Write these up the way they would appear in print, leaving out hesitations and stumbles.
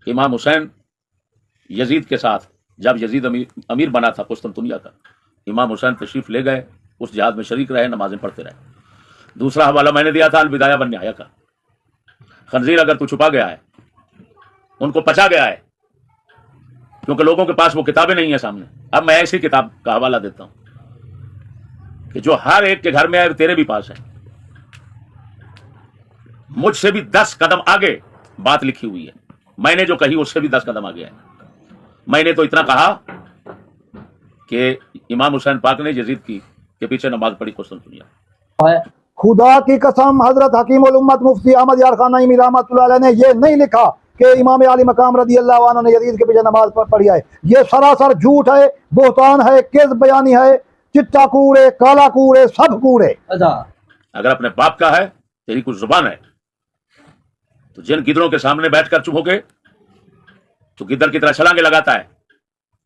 امام حسین یزید کے ساتھ جب یزید امیر بنا تھا قسطنطنیہ کا، امام حسین تشریف لے گئے، اس جہاد میں شریک رہے، نمازیں پڑھتے رہے۔ دوسرا حوالہ میں نے دیا تھا البدایہ والنہایہ کا، خنزیر اگر تو چھپا گیا ہے، ان کو پچا گیا ہے، کیونکہ لوگوں کے پاس وہ کتابیں نہیں ہیں سامنے۔ اب میں ایسی کتاب کا حوالہ دیتا ہوں کہ جو ہر ایک کے گھر میں ہے، تیرے بھی پاس ہے، مجھ سے بھی 10 قدم آگے بات لکھی ہوئی ہے، میں نے جو کہی اس سے بھی 10 قدم آگے ہے۔ میں نے تو اتنا کہا کہ امام حسین پاک نے یزید کے پیچھے نماز پڑھی قسطنطنیہ۔ خدا کی قسم حضرت حکیم الامت مفتی احمد یار خان نعیمی رحمۃ اللہ علیہ نے یہ نہیں لکھا کہ امام علی مقام رضی اللہ عنہ نے یزید کے پیچھے نماز پڑھی ہے۔ یہ سراسر جھوٹ ہے، بہتان ہے، کذب بیانی ہے، چٹا کوڑ ہے، کالا کوڑ ہے، سب کوڑ ہے۔ اگر اپنے باپ کا ہے، تیری کچھ زبان ہے، تو جن گدڑوں کے سامنے بیٹھ کر چپ ہو کے تو گدڑ کی طرح چھلانگے لگاتا ہے،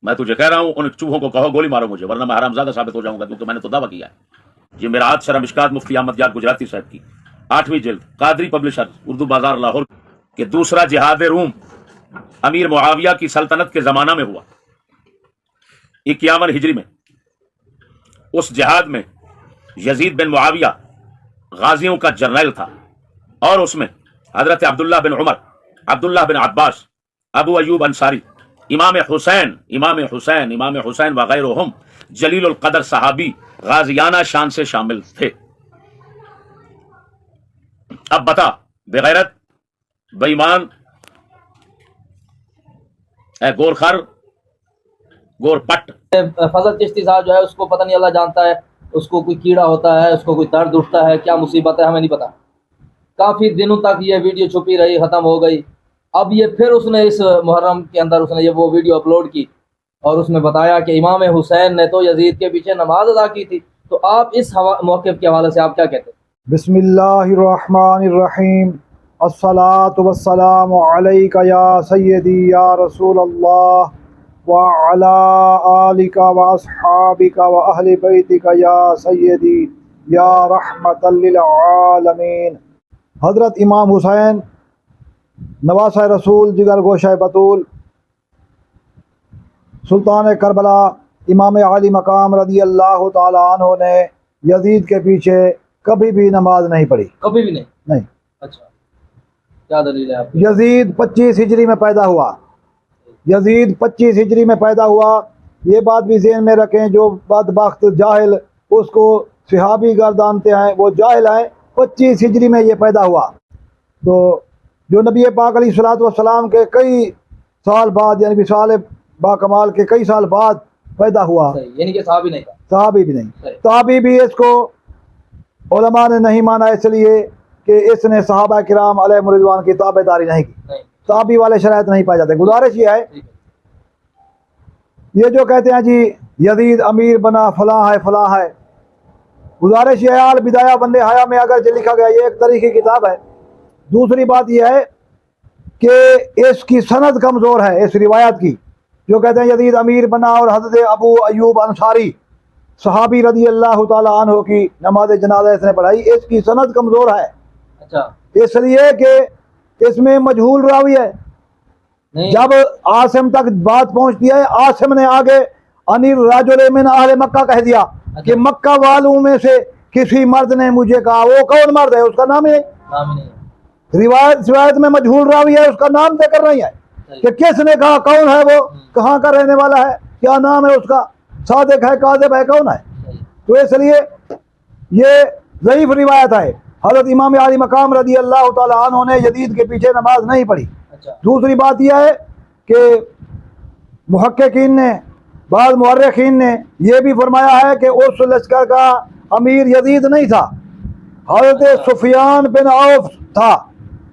میں تجھے کہہ رہا ہوں ان چوہوں کو کہو گولی مارو مجھے، ورنہ میں حرام زادہ ثابت ہو جاؤں گا، کیونکہ میں نے تو دعویٰ کیا ہے۔ یہ میرات شرح مشکات مفتی احمد یار گجراتی صاحب کی 8ویں جلد، قادری پبلشر، اردو بازار لاہور، کہ دوسرا جہاد روم امیر معاویہ کی سلطنت کے زمانہ میں ہوا 51 ہجری میں۔ اس جہاد میں یزید بن معاویہ غازیوں کا جرنیل تھا، اور اس میں حضرت عبداللہ بن عمر، عبداللہ بن عباس، ابو ایوب انصاری، امام حسین وغیرہم جلیل القدر صحابی غازیانہ شان سے شامل تھے۔ اب بتا، بغیرت، بے ایمان، اے گورخر، گور پٹ۔ فضل چشتی صاحب جو ہے اس کو پتہ نہیں، اللہ جانتا ہے، اس کو کوئی کیڑا ہوتا ہے، اس کو کوئی درد اٹھتا ہے، کیا مصیبت ہے ہمیں نہیں پتا۔ کافی دنوں تک یہ ویڈیو چھپی رہی، ختم ہو گئی۔ اب یہ پھر اس نے اس محرم کے اندر اس نے یہ وہ ویڈیو اپلوڈ کی، اور اس میں بتایا کہ امام حسین نے تو یزید کے پیچھے نماز ادا کی تھی۔ تو آپ اس موقف کے حوالے سے آپ کیا کہتے ہیں؟ بسم اللہ الرحمن الرحیم، الصلاۃ والسلام علیک یا سیدی یا رسول اللہ وعلی آلک واصحابک واہل بیتک یا سیدی یا رحمت للعالمین۔ حضرت امام حسین نواسہ رسول، جگر گوشہ بطول، سلطان کربلا، امام علی مقام رضی اللہ تعالی عنہ نے یزید کے پیچھے کبھی بھی نماز نہیں پڑھی، کبھی بھی نہیں؟ نہیں۔ اچھا، کیا دلیل ہے آپ کی؟ یزید 25 ہجری میں پیدا ہوا، یزید 25 ہجری میں پیدا ہوا۔ یہ بات بھی ذہن میں رکھیں، جو بدبخت جاہل اس کو صحابی گردانتے ہیں وہ جاہل ہیں۔ 25 ہجری میں یہ پیدا ہوا، تو جو نبی پاک علیہ الصلوۃ والسلام کے کئی سال بعد، یعنی وصال با کمال کے کئی سال بعد پیدا ہوا، یعنی کہ صحابی نہیں تھا؟ صحابی بھی نہیں۔ صحابی بھی اس کو علماء نے نہیں مانا، اس لیے کہ اس نے صحابہ کرام علیہ رضوان کی تابع داری نہیں کی، صحابی والے شرائط نہیں پائے جاتے۔ گزارش یہ ہے، یہ جو کہتے ہیں جی یزید امیر بنا، فلاں ہے فلاں ہے، گزارش یہ ہے، البدایہ والنہایہ میں اگر جو لکھا گیا یہ ایک تاریخی کتاب ہے۔ دوسری بات یہ ہے کہ اس کی سند کمزور ہے، اس روایت کی، جو کہتے ہیں یزید امیر بنا اور حضرت ابو ایوب انصاری صحابی رضی اللہ تعالیٰ عنہ کی نماز جنازہ اس نے پڑھائی، اس کی سند کمزور ہے۔ اچھا، اس لیے کہ اس میں مجہول راوی ہے۔ جب عاصم تک بات پہنچتی ہے، عاصم نے آگے انیر رجل من اہل مکہ کہہ دیا کہ مکہ والوں میں سے کسی مرد نے مجھے کہا۔ وہ کون مرد ہے؟ اس کا نام نہیں، روایت میں مجہول راوی ہے، اس کا نام ذکر نہیں ہے کہ کس نے کہا، کون ہے وہ، کہاں کا رہنے والا ہے، کیا نام ہے اس کا، صادق ہے، کاذب ہے، کون ہے۔ تو اس لیے یہ ضعیف روایت ہے۔ حضرت امام علی مقام رضی اللہ تعالیٰ عنہ نے یزید کے پیچھے نماز نہیں پڑھی۔ دوسری بات یہ ہے کہ محققین نے، بعض مورخین نے یہ بھی فرمایا ہے کہ اس لشکر کا امیر یزید نہیں تھا، حضرت سفیان بن عوف تھا۔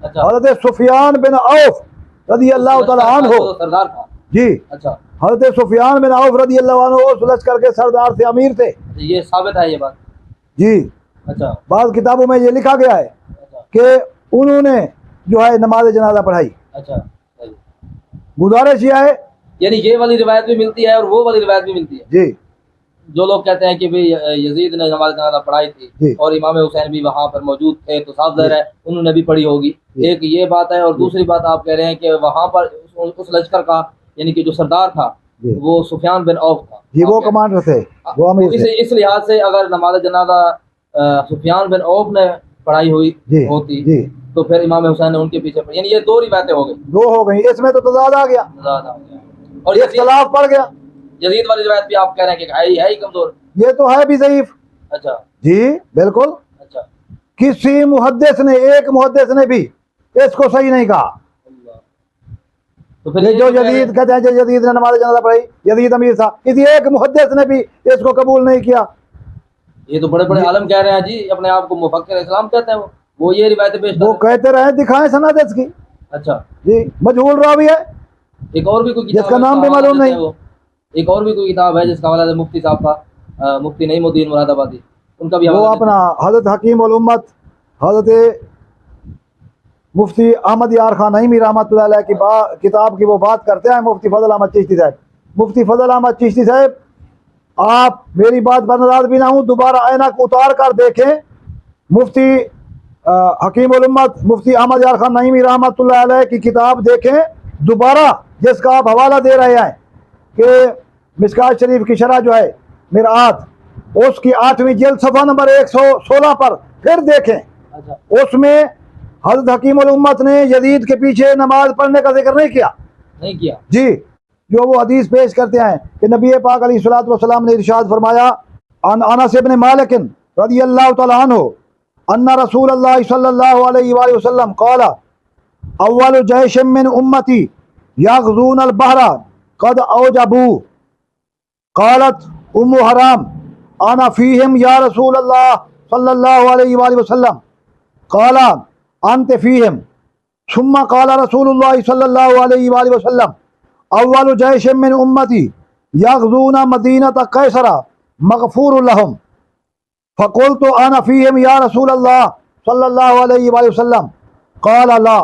حضرت سفیان بن عوف رضی اللہ تعالیٰ عنہ، جی حضرت سفیان بن عوف رضی اللہ عنہ اس لشکر کے سردار سے، امیر تھے۔ یہ ثابت ہے یہ بات؟ جی، اچھا، بعض کتابوں میں یہ لکھا گیا ہے کہ انہوں نے جو ہے نماز جنازہ پڑھائی۔ اچھا، گزارش یہ ہے، یعنی یہ والی روایت بھی ملتی ہے اور وہ والی روایت بھی ملتی ہے؟ جی، جو لوگ کہتے ہیں کہ یزید نے نماز جنازہ پڑھائی تھی اور امام حسین بھی وہاں پر موجود تھے، تو صاف ظاہر ہے انہوں نے بھی پڑھی ہوگی، ایک یہ بات ہے۔ اور دوسری بات آپ کہہ رہے ہیں کہ وہاں پر उस लश्कर का यानी कि जो सरदार था जी। वो सुफियान बिन औफ था जी वो कमांडर थे, वो अमीर थे। इस लिहाज से अगर नमाज जनाजा सुफियान बिन औफ ने पढ़ाई हुई जी होती जी तो फिर इमाम हुसैन ने उनके पीछे पढ़ी, यानी ये दो रिवायतें हो गई, दो हो गई, इसमें तो तजाद आ गया, ज़्यादा हो गया। और यजीद इख्तलाफ पड़ गया। यजीद वाली रिवायत भी आप कह रहे हैं कि है ही कमजोर। ये तो है भी ज़ईफ। अच्छा जी बिल्कुल, अच्छा किसी मुहद्दिस ने, एक मुहद्दिस ने भी इसको सही नहीं कहा। अल्लाह। तो फिर ये ये जो कह रहे हैं- यजीद कहते हैं, जो यजीद ने नमाज जनाजा पढ़ाई, यजीद अमीर था, किसी एक मुहद्दिस ने भी इसको कबूल नहीं किया। ये तो बड़े बड़े आलम कह रहे हैं जी, अपने आप को मुफक्किर इस्लाम कहते हैं, वो ये रिवायतें पेश कर वो रहे हैं। कहते रहे, दिखाएं सनद इसकी। अच्छा जी मजहूल रावी है, एक और भी कोई किताब जिसका है, नाम भी हवाला मालूम देते नहीं। हैं वो। एक और भी कोई किताब है जिसका हवाला है मुफ्ती साहब का, मुफ्ती नईमुद्दीन मुरादाबादी, उनका भी वो हवाला अपना हजरत हकीम उल उम्मत हजरत मुफ्ती अहमद यार खान नईमी रहमतुल्लाह अलैह की किताब की वो बात करते हैं, मुफ्ती फजल अहमद चिश्ती साहब। मुफ्ती फजल अहमद चिश्ती साहब, आप मेरी बात पर नाराज भी ना हूँ, दोबारा ऐनक उतार कर देखें, मुफ्ती हकीम उल उम्मत मुफ्ती अहमद यार खान नईमी रहमतुल्लाह अलैह की किताब देखें दोबारा, जिसका आप हवाला दे रहे हैं कि मिशकात शरीफ की शरह जो है मिरात, उसकी 8वीं जिल्द सफ़ा नंबर 116 पर फिर देखें। अच्छा उसमें हज़रत हकीम उल उम्मत ने यजीद के पीछे नमाज पढ़ने का जिक्र नहीं किया। नहीं किया। जी जो वो हदीस पेश करते हैं कि नबी पाक अलैहिस्सलातु वस्सलाम ने इरशाद फरमाया, अनस इब्न मालिक रज़ियल्लाहु तआला अन्हु अन्ना रसूलल्लाह सल्लल्लाहु अलैहि वसल्लम क़ाल अव्वलु जैशिम मिन उम्मती यग़ज़ून अल बहरा क़द औजबू क़ालत उम्मु हराम अना फ़ीहिम या रसूलल्लाह सल्लल्लाहु अलैहि वसल्लम क़ाल अंत फ़ीहिम सुम्मा क़ाल रसूलुल्लाह सल्लल्लाहु अलैहि वसल्लम अव्वलु जैशिम मिन उम्मती यग़ज़ून मदीनत कैसरा मग़फ़ूरुन लहुम फ़क़ुल्तु अना फ़ीहिम या रसूलल्लाह सल्लल्लाहु अलैहि वसल्लम क़ाल ला।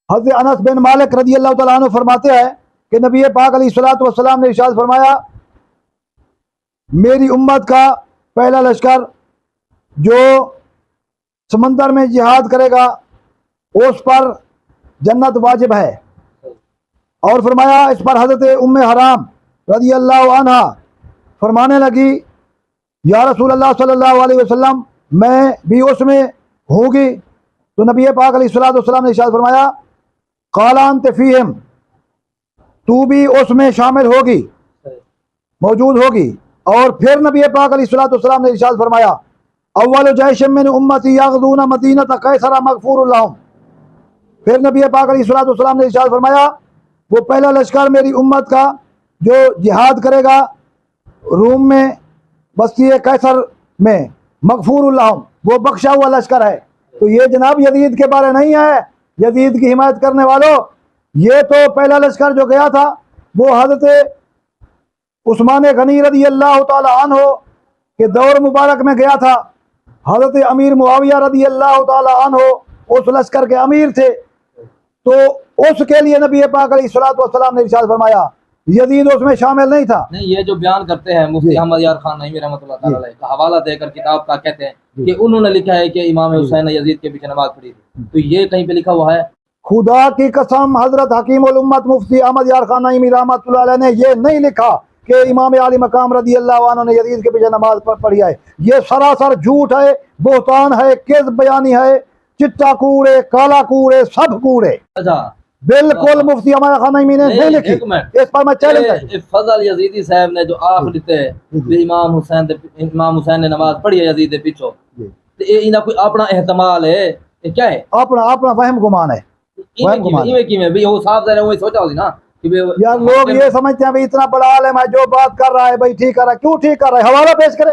हज़रत अनस बिन मालिक रज़ियल्लाहु तआला अन्हु फरमाते हैं कि नबी पाक अलैहिस्सलातु वस्सलाम ने इरशाद फरमाया, मेरी उम्मत का पहला लश्कर जो समंदर में जिहाद करेगा उस पर जन्नत वाजिब है। और फरमाया, इस पर हज़रत उम्मे हराम रज़ियल्लाहु अन्हा फरमाने लगी, या रसूल अल्लाह सल्लल्लाहु अलैहि वसल्लम मैं भी उसमें होगी। तो नबी पाक अलैहिस्सलातु वस्सलाम ने इरशाद फरमाया, क़ाल अंत फ़ीहिम, तू भी उसमें शामिल होगी, मौजूद होगी। और फिर नबी पाक अलैहिस्सलातु वस्सलाम ने इरशाद फरमाया, अव्वलु जैशिम मिन उम्मती यग़ज़ून मदीनत कैसरा मग़फ़ूरुन लहुम। फिर नबी पाक अलैहिस्सलातु वस्सलाम ने इरशाद फरमाया, वो पहला लश्कर मेरी उम्मत का जो जिहाद करेगा रूम में बस्ती कैसर में मग़फ़ूरुन लहुम, वो बख्शा हुआ लश्कर है। तो ये जनाब यजीद के बारे नहीं है, यजीद की हिमायत करने वालों, ये तो पहला लश्कर जो गया था वो हज़रत उस्मान गनी रज़ियल्लाहु तआला अन्हु के दौर मुबारक में गया था। हज़रत अमीर मुआविया रज़ियल्लाहु तआला अन्हु उस लश्कर के अमीर थे, तो उसके लिए नबी पाक अलैहिस्सलातु वस्सलाम ने इरशाद फरमाया, यजीद उसमें शामिल नहीं था। नहीं, ये जो बयान करते हैं मुफ्ती अहमद यार खान नईमी रहमतुल्लाह तआला अलैह का हवाला देकर किताब का, कहते हैं कि उन्होंने लिखा है कि इमाम हुसैन ने यजीद के पीछे नमाज पढ़ी थी, तो ये कहीं पे लिखा हुआ है? खुदा की कसम हजरत हकीम उल उम्मत मुफ्ती अहमद यार खान नईमी रहमतुल्लाह अलैह ने ये नहीं लिखा कि इमाम आली मकाम रज़ियल्लाहु अन्हु ने यजीद के पीछे नमाज पढ़ी है। ये सरासर झूठ है, बोहतान है, किज़्ब बयानी है, चिट्टा कूड़े, काला कूड़े, सब कूड़े। अच्छा, बिल्कुल मुफ्ती अहमद खान नईमी ने नहीं लिखी, एक मिनट, इस पर मैं चैलेंज करता हूं। फजल यजीदी साहब ने जो आख लिखते हैं इमाम हुसैन ने नमाज पढ़ी है यजीद दे पीछे, तो ये इना कोई अपना एहतमाल है, ये क्या है? अपना अपना वहम गुमान है, वहम गुमान है। इवे किवें भी वो साफ ज़रा वही सोचा होगी ना कि यार लोग ये समझते हैं भाई इतना बड़ा आलिम है, जो बात कर रहा है भाई ठीक कर रहा है, क्यों ठीक कर रहा है? हवाला पेश करे।